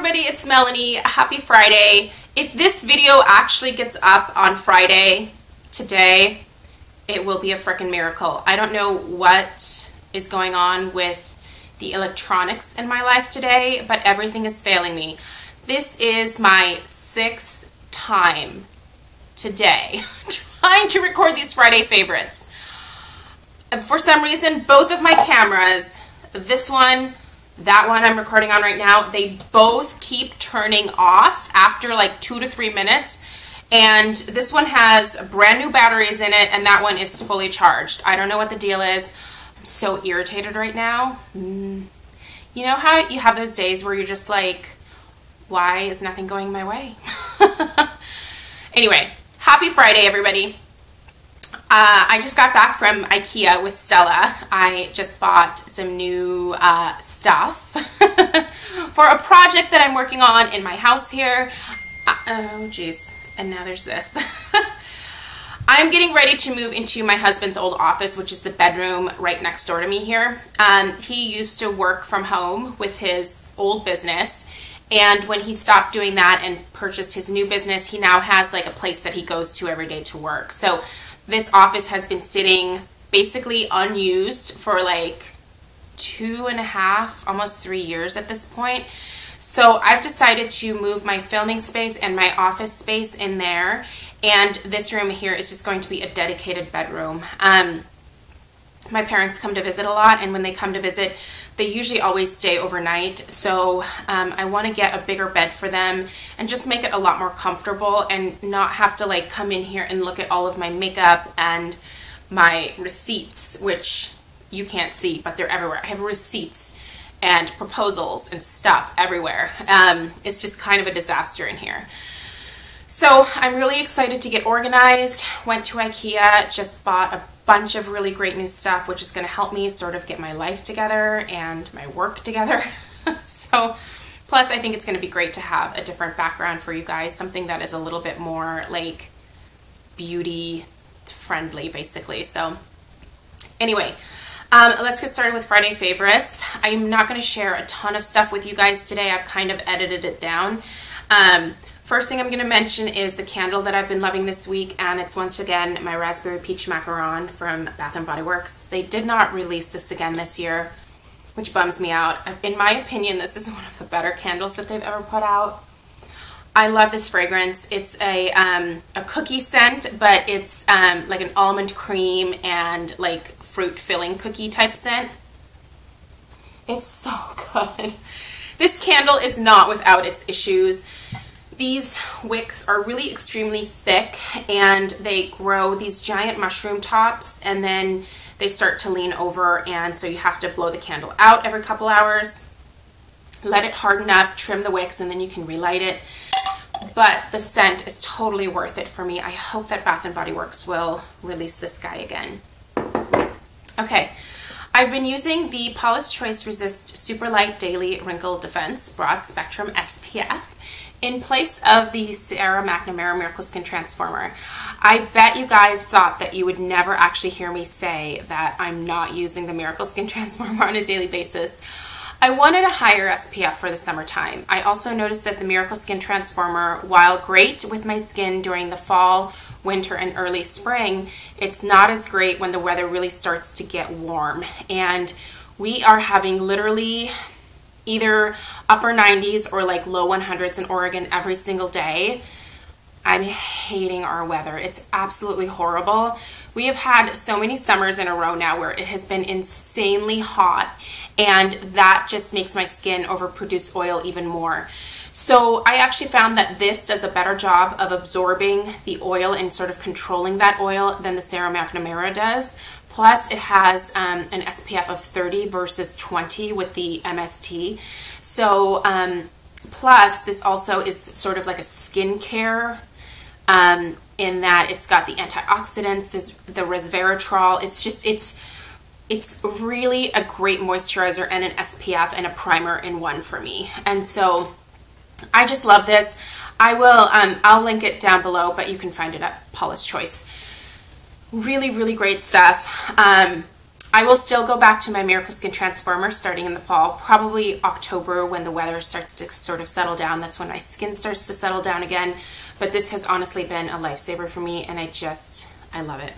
everybody, it's Melanie. Happy Friday. If this video actually gets up on Friday today, it will be a freaking miracle. I don't know what is going on with the electronics in my life today, but everything is failing me. This is my 6th time today trying to record these Friday favorites. And for some reason, both of my cameras, this one, that one I'm recording on right now, they both keep turning off after like 2 to 3 minutes. And this one has brand new batteries in it, and that one is fully charged. I don't know what the deal is. I'm so irritated right now. You know how you have those days where you're just like, why is nothing going my way? Anyway, happy Friday, everybody. I just got back from IKEA with Stella. I just bought some new stuff for a project that I'm working on in my house here. Oh, geez. And now there's this. I'm getting ready to move into my husband's old office, which is the bedroom right next door to me here. He used to work from home with his old business. And when he stopped doing that and purchased his new business, he now has like a place that he goes to every day to work. So this office has been sitting basically unused for like 2.5, almost 3 years at this point. So I've decided to move my filming space and my office space in there. And this room here is just going to be a dedicated bedroom. My parents come to visit a lot, and when they come to visit, they usually always stay overnight. So I want to get a bigger bed for them and just make it a lot more comfortable and not have to like come in here and look at all of my makeup and my receipts, which you can't see, but they're everywhere. I have receipts and proposals and stuff everywhere. It's just kind of a disaster in here. So I'm really excited to get organized. Went to IKEA, just bought a bunch of really great new stuff, which is going to help me sort of get my life together and my work together. So, plus I think it's going to be great to have a different background for you guys, something that is a little bit more like beauty friendly, basically. So anyway, let's get started with Friday favorites. I'm not going to share a ton of stuff with you guys today. I've kind of edited it down. First thing I'm going to mention is the candle that I've been loving this week, and it's once again my Raspberry Peach Macaron from Bath & Body Works. They did not release this again this year, which bums me out. In my opinion, this is one of the better candles that they've ever put out. I love this fragrance. It's a cookie scent, but it's like an almond cream and like fruit filling cookie type scent. It's so good. This candle is not without its issues. These wicks are really extremely thick, and they grow these giant mushroom tops, and then they start to lean over, and so you have to blow the candle out every couple hours, let it harden up, trim the wicks, and then you can relight it. But the scent is totally worth it for me. I hope that Bath & Body Works will release this guy again. Okay, I've been using the Paula's Choice Resist Super Light Daily Wrinkle Defense Broad Spectrum SPF in place of the Sarah McNamara Miracle Skin Transformer. I bet you guys thought that you would never actually hear me say that I'm not using the Miracle Skin Transformer on a daily basis. I wanted a higher SPF for the summertime. I also noticed that the Miracle Skin Transformer, while great with my skin during the fall, winter, and early spring, it's not as great when the weather really starts to get warm. And we are having literally either upper 90s or like low 100s in Oregon every single day. I'm hating our weather. It's absolutely horrible. We have had so many summers in a row now where it has been insanely hot, and that just makes my skin overproduce oil even more. So I actually found that this does a better job of absorbing the oil and sort of controlling that oil than the Sarah McNamara does. Plus, it has an SPF of 30 versus 20 with the MST. So, plus, this also is sort of like a skincare in that it's got the antioxidants, the resveratrol. It's just, it's really a great moisturizer and an SPF and a primer in one for me. And so, I just love this. I will, I'll link it down below, but you can find it at Paula's Choice. Really, really great stuff. I will still go back to my Miracle Skin Transformer starting in the fall, probably October when the weather starts to sort of settle down. That's when my skin starts to settle down again. But this has honestly been a lifesaver for me, and I love it.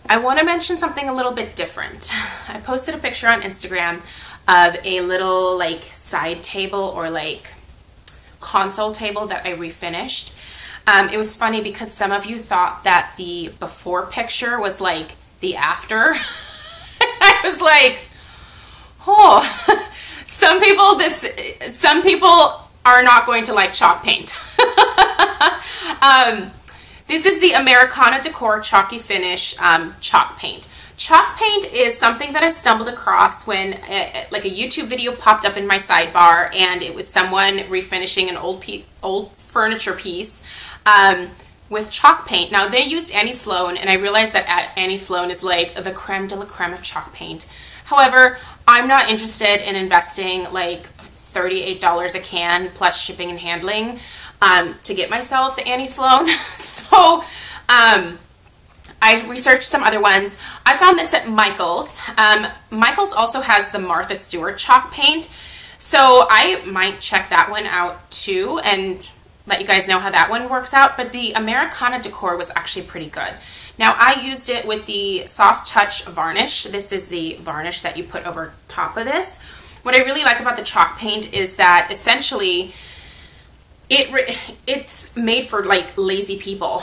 I want to mention something a little bit different. I posted a picture on Instagram of a little like side table or like console table that I refinished. It was funny because some of you thought that the before picture was like the after. I was like, oh, some people are not going to like chalk paint. This is the Americana Decor Chalky Finish chalk paint. Chalk paint is something that I stumbled across when like a YouTube video popped up in my sidebar, and it was someone refinishing an old furniture piece with chalk paint. Now, they used Annie Sloan, and I realized that Annie Sloan is like the creme de la creme of chalk paint. However, I'm not interested in investing like $38 a can plus shipping and handling to get myself the Annie Sloan. So I researched some other ones. I found this at Michael's. Michael's also has the Martha Stewart chalk paint, so I might check that one out too and let you guys know how that one works out. But the Americana Decor was actually pretty good. Now, I used it with the Soft Touch varnish. This is the varnish that you put over top of this. What I really like about the chalk paint is that essentially it's made for like lazy people.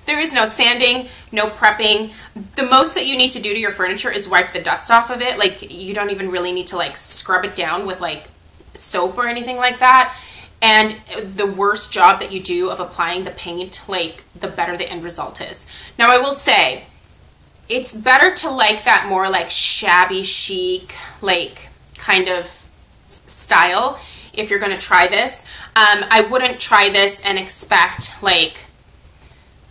There is no sanding, no prepping. The most that you need to do to your furniture is wipe the dust off of it. Like, you don't even really need to like scrub it down with like soap or anything like that. And the worse job that you do of applying the paint, like, the better the end result is. Now, I will say, it's better to like that more like shabby chic, like kind of style if you're going to try this. I wouldn't try this and expect like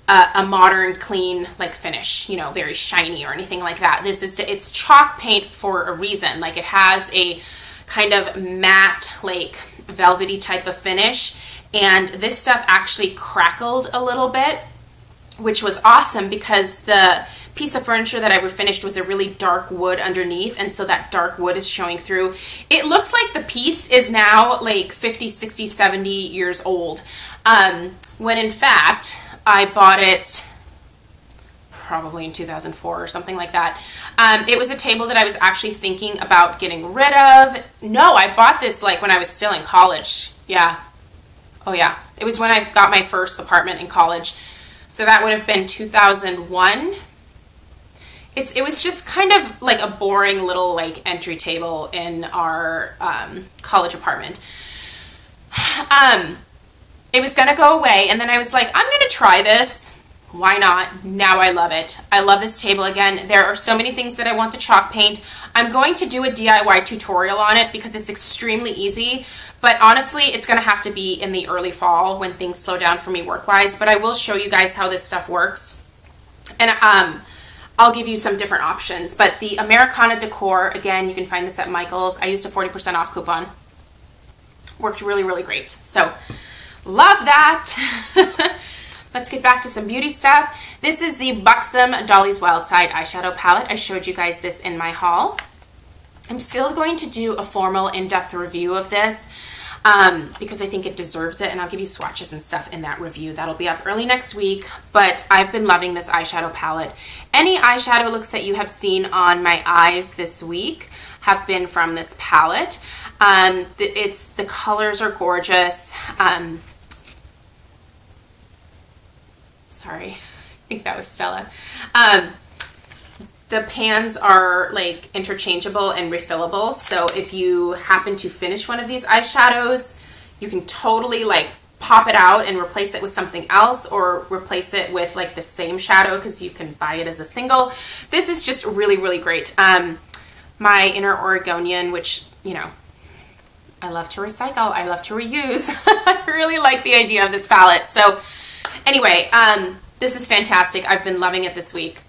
a modern, clean, like finish, you know, very shiny or anything like that. This is, it's chalk paint for a reason. Like, it has a kind of matte, like velvety type of finish, and this stuff actually crackled a little bit, which was awesome because the piece of furniture that I refinished was a really dark wood underneath, and so that dark wood is showing through. It looks like the piece is now like 50, 60, 70 years old, when in fact I bought it probably in 2004 or something like that. It was a table that I was actually thinking about getting rid of. No, I bought this like when I was still in college. Yeah. Oh yeah. It was when I got my first apartment in college. So that would have been 2001. It was just kind of like a boring little like entry table in our college apartment. It was going to go away, and then I was like, I'm going to try this. Why not? Now I love it. I love this table again. There are so many things that I want to chalk paint. I'm going to do a DIY tutorial on it because it's extremely easy, but honestly, it's going to have to be in the early fall when things slow down for me work-wise, but I will show you guys how this stuff works. And I'll give you some different options. But the Americana Decor, again, you can find this at Michael's. I used a 40% off coupon. Worked really, really great. So, love that. Let's get back to some beauty stuff. This is the Buxom Dolly's Wild Side eyeshadow palette. I showed you guys this in my haul. I'm still going to do a formal in-depth review of this because I think it deserves it, and I'll give you swatches and stuff in that review. That'll be up early next week, but I've been loving this eyeshadow palette. Any eyeshadow looks that you have seen on my eyes this week have been from this palette. The colors are gorgeous. Sorry, I think that was Stella. The pans are like interchangeable and refillable, so if you happen to finish one of these eyeshadows, you can totally like pop it out and replace it with something else, or replace it with like the same shadow because you can buy it as a single. This is just really, really great. My Inner Oregonian, which, you know, I love to recycle, I love to reuse. I really like the idea of this palette. So anyway, this is fantastic. I've been loving it this week.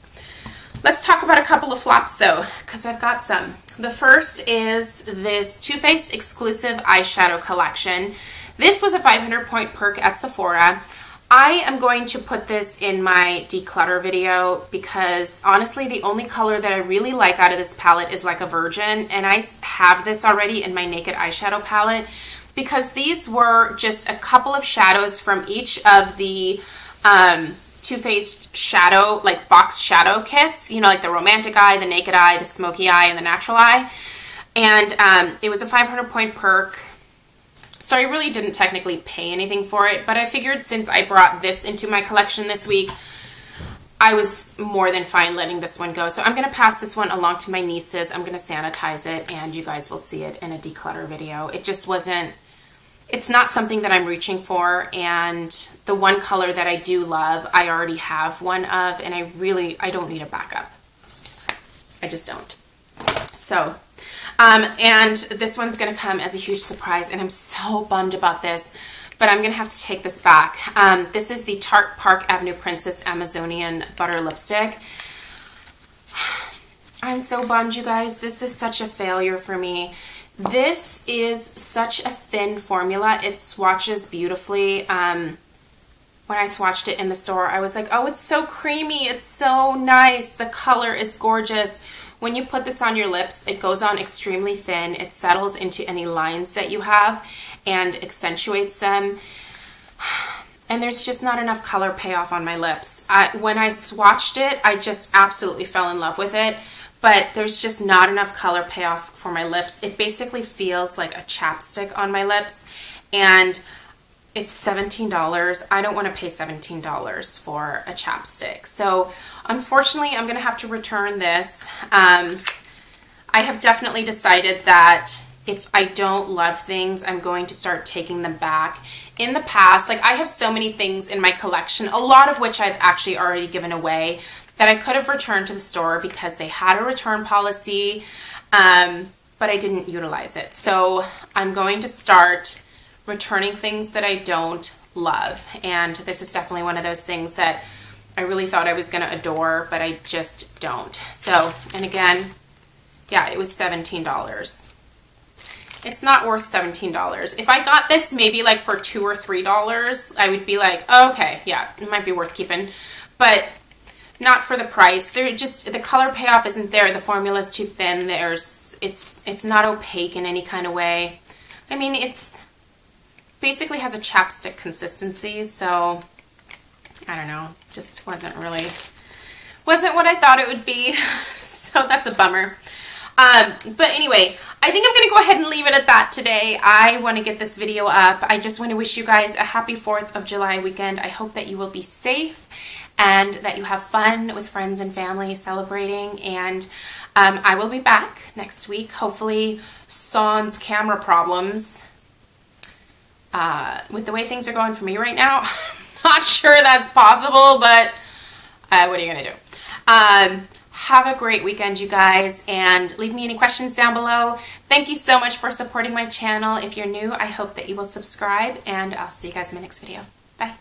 Let's talk about a couple of flops though, because I've got some. The first is this Too Faced exclusive eyeshadow collection. This was a 500 point perk at Sephora. I am going to put this in my declutter video because honestly the only color that I really like out of this palette is Like a Virgin, and I have this already in my Naked Eyeshadow palette because these were just a couple of shadows from each of the Too Faced shadow, like box shadow kits, you know, like the Romantic Eye, the Naked Eye, the Smoky Eye, and the Natural Eye. And it was a 500-point perk. So I really didn't technically pay anything for it, but I figured since I brought this into my collection this week, I was more than fine letting this one go. So I'm going to pass this one along to my nieces. I'm going to sanitize it, and you guys will see it in a declutter video. It just wasn't, it's not something that I'm reaching for, and the one color that I do love, I already have one of, and I don't need a backup. I just don't. So, and this one's going to come as a huge surprise, and I'm so bummed about this, but I'm going to have to take this back. This is the Tarte Park Avenue Princess Amazonian Butter Lipstick. I'm so bummed, you guys. This is such a failure for me. This is such a thin formula. It swatches beautifully. When I swatched it in the store, I was like, oh, it's so creamy. It's so nice. The color is gorgeous. When you put this on your lips, it goes on extremely thin. It settles into any lines that you have and accentuates them. And there's just not enough color payoff on my lips. When I swatched it, I just absolutely fell in love with it. But there's just not enough color payoff for my lips. It basically feels like a chapstick on my lips. And it's $17. I don't want to pay $17 for a chapstick. So unfortunately, I'm going to have to return this. I have definitely decided that if I don't love things, I'm going to start taking them back. In the past, like I have so many things in my collection, a lot of which I've actually already given away, that I could have returned to the store because they had a return policy, but I didn't utilize it. So I'm going to start returning things that I don't love. And this is definitely one of those things that I really thought I was going to adore, but I just don't. So, and again, yeah, it was $17. It's not worth $17. If I got this maybe like for $2 or $3, I would be like, oh, okay, yeah, it might be worth keeping, but not for the price. They're just, the color payoff isn't there. The formula is too thin. It's not opaque in any kind of way. I mean, it's basically has a chapstick consistency, so I don't know, just wasn't what I thought it would be. So that's a bummer. But anyway, I think I'm going to go ahead and leave it at that today. I want to get this video up. I just want to wish you guys a happy 4th of July weekend. I hope that you will be safe and that you have fun with friends and family celebrating. And I will be back next week. Hopefully, sans camera problems. With the way things are going for me right now, I'm not sure that's possible, but what are you going to do? Have a great weekend, you guys, and leave me any questions down below. Thank you so much for supporting my channel. If you're new, I hope that you will subscribe, and I'll see you guys in my next video. Bye.